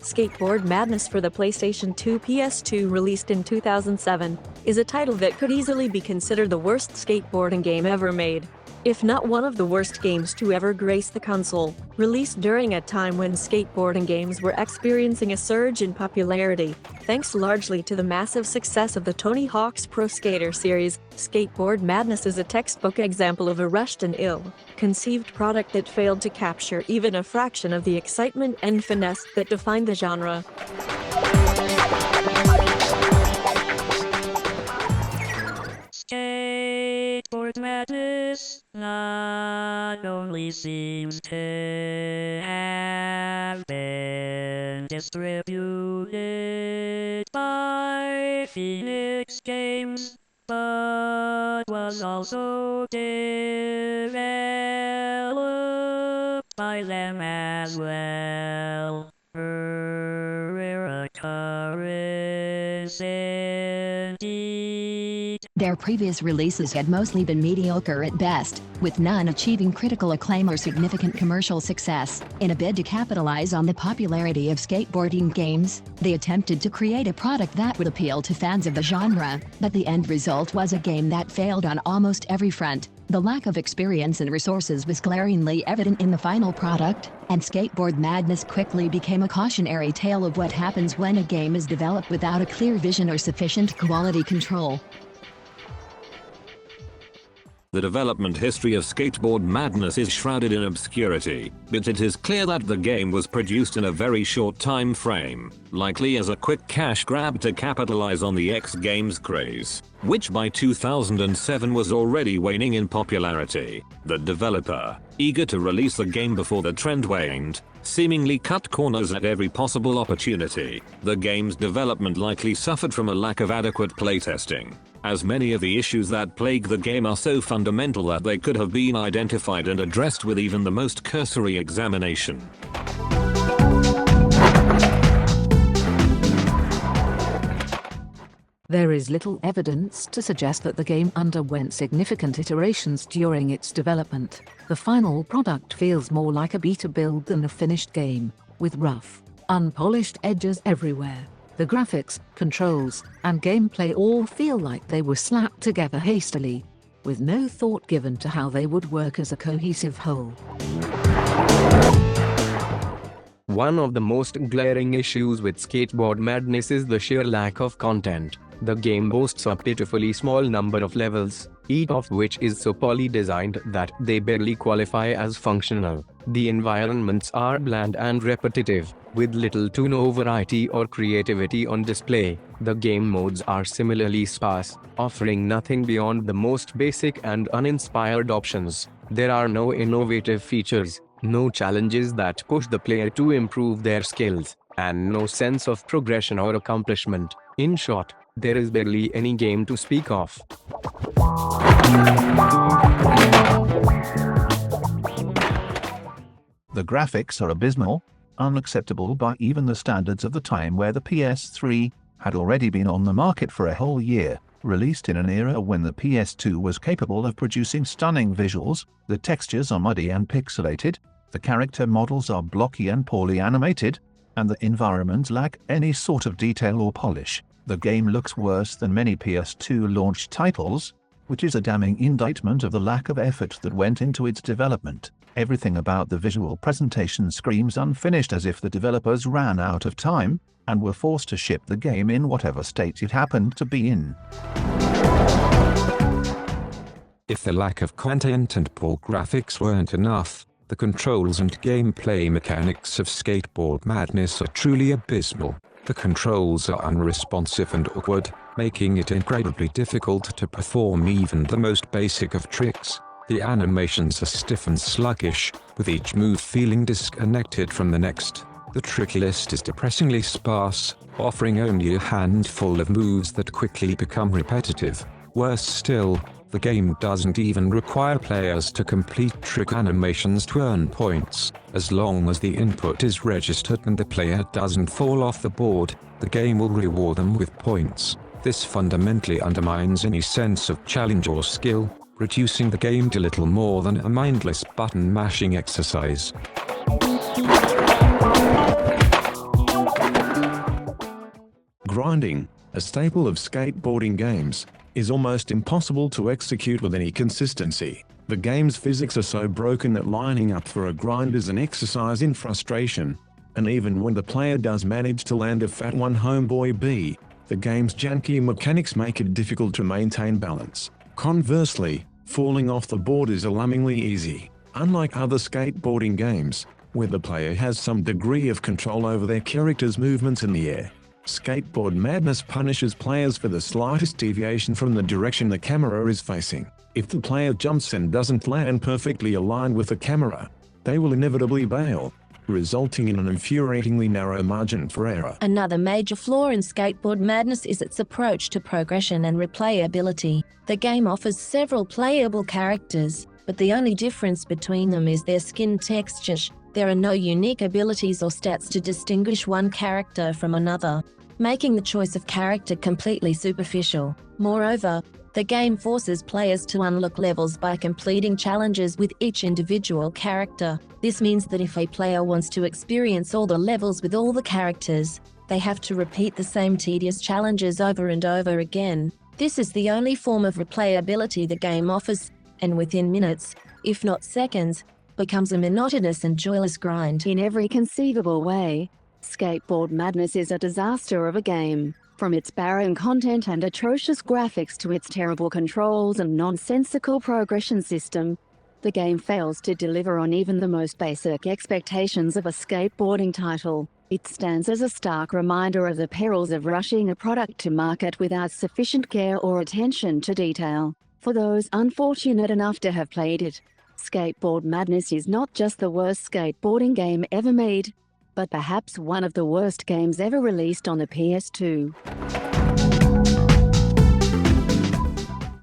Skateboard Madness for the PlayStation 2 PS2, released in 2007, is a title that could easily be considered the worst skateboarding game ever made, if not one of the worst games to ever grace the console. Released during a time when skateboarding games were experiencing a surge in popularity, thanks largely to the massive success of the Tony Hawk's Pro Skater series, Skateboard Madness is a textbook example of a rushed and ill-conceived product that failed to capture even a fraction of the excitement and finesse that defined the genre. Skateboard Madness not only seems to have been distributed by Phoenix Games, but was also developed by them as well. Rare occurrence indeed. Their previous releases had mostly been mediocre at best, with none achieving critical acclaim or significant commercial success. In a bid to capitalize on the popularity of skateboarding games, they attempted to create a product that would appeal to fans of the genre, but the end result was a game that failed on almost every front. The lack of experience and resources was glaringly evident in the final product, and Skateboard Madness quickly became a cautionary tale of what happens when a game is developed without a clear vision or sufficient quality control. The development history of Skateboard Madness is shrouded in obscurity, but it is clear that the game was produced in a very short time frame, likely as a quick cash grab to capitalize on the X Games craze, which by 2007 was already waning in popularity. The developer, eager to release the game before the trend waned, seemingly cut corners at every possible opportunity. The game's development likely suffered from a lack of adequate playtesting, as many of the issues that plague the game are so fundamental that they could have been identified and addressed with even the most cursory examination. There is little evidence to suggest that the game underwent significant iterations during its development. The final product feels more like a beta build than a finished game, with rough, unpolished edges everywhere. The graphics, controls, and gameplay all feel like they were slapped together hastily, with no thought given to how they would work as a cohesive whole. One of the most glaring issues with Skateboard Madness is the sheer lack of content. The game boasts a pitifully small number of levels, each of which is so poorly designed that they barely qualify as functional. The environments are bland and repetitive, with little to no variety or creativity on display. The game modes are similarly sparse, offering nothing beyond the most basic and uninspired options. There are no innovative features, no challenges that push the player to improve their skills, and no sense of progression or accomplishment. In short, there is barely any game to speak of. The graphics are abysmal, unacceptable by even the standards of the time, where the PS3 had already been on the market for a whole year. Released in an era when the PS2 was capable of producing stunning visuals, the textures are muddy and pixelated, the character models are blocky and poorly animated, and the environments lack any sort of detail or polish. The game looks worse than many PS2 launch titles, which is a damning indictment of the lack of effort that went into its development. Everything about the visual presentation screams unfinished, as if the developers ran out of time and were forced to ship the game in whatever state it happened to be in. If the lack of content and poor graphics weren't enough, the controls and gameplay mechanics of Skateboard Madness are truly abysmal. The controls are unresponsive and awkward, making it incredibly difficult to perform even the most basic of tricks. The animations are stiff and sluggish, with each move feeling disconnected from the next. The trick list is depressingly sparse, offering only a handful of moves that quickly become repetitive. Worse still, the game doesn't even require players to complete trick animations to earn points. As long as the input is registered and the player doesn't fall off the board, the game will reward them with points. This fundamentally undermines any sense of challenge or skill, reducing the game to little more than a mindless button-mashing exercise. grinding, a staple of skateboarding games, is almost impossible to execute with any consistency. The game's physics are so broken that lining up for a grind is an exercise in frustration. And even when the player does manage to land a fat one homeboy B, the game's janky mechanics make it difficult to maintain balance. Conversely, falling off the board is alarmingly easy. Unlike other skateboarding games, where the player has some degree of control over their character's movements in the air, Skateboard Madness punishes players for the slightest deviation from the direction the camera is facing. If the player jumps and doesn't land perfectly aligned with the camera, they will inevitably bail, resulting in an infuriatingly narrow margin for error. Another major flaw in Skateboard Madness is its approach to progression and replayability. The game offers several playable characters, but the only difference between them is their skin textures. There are no unique abilities or stats to distinguish one character from another, making the choice of character completely superficial. Moreover, the game forces players to unlock levels by completing challenges with each individual character. This means that if a player wants to experience all the levels with all the characters, they have to repeat the same tedious challenges over and over again. This is the only form of replayability the game offers, and within minutes, if not seconds, becomes a monotonous and joyless grind. In every conceivable way, Skateboard Madness is a disaster of a game. From its barren content and atrocious graphics to its terrible controls and nonsensical progression system, the game fails to deliver on even the most basic expectations of a skateboarding title. It stands as a stark reminder of the perils of rushing a product to market without sufficient care or attention to detail. For those unfortunate enough to have played it, Skateboard Madness is not just the worst skateboarding game ever made, but perhaps one of the worst games ever released on the PS2.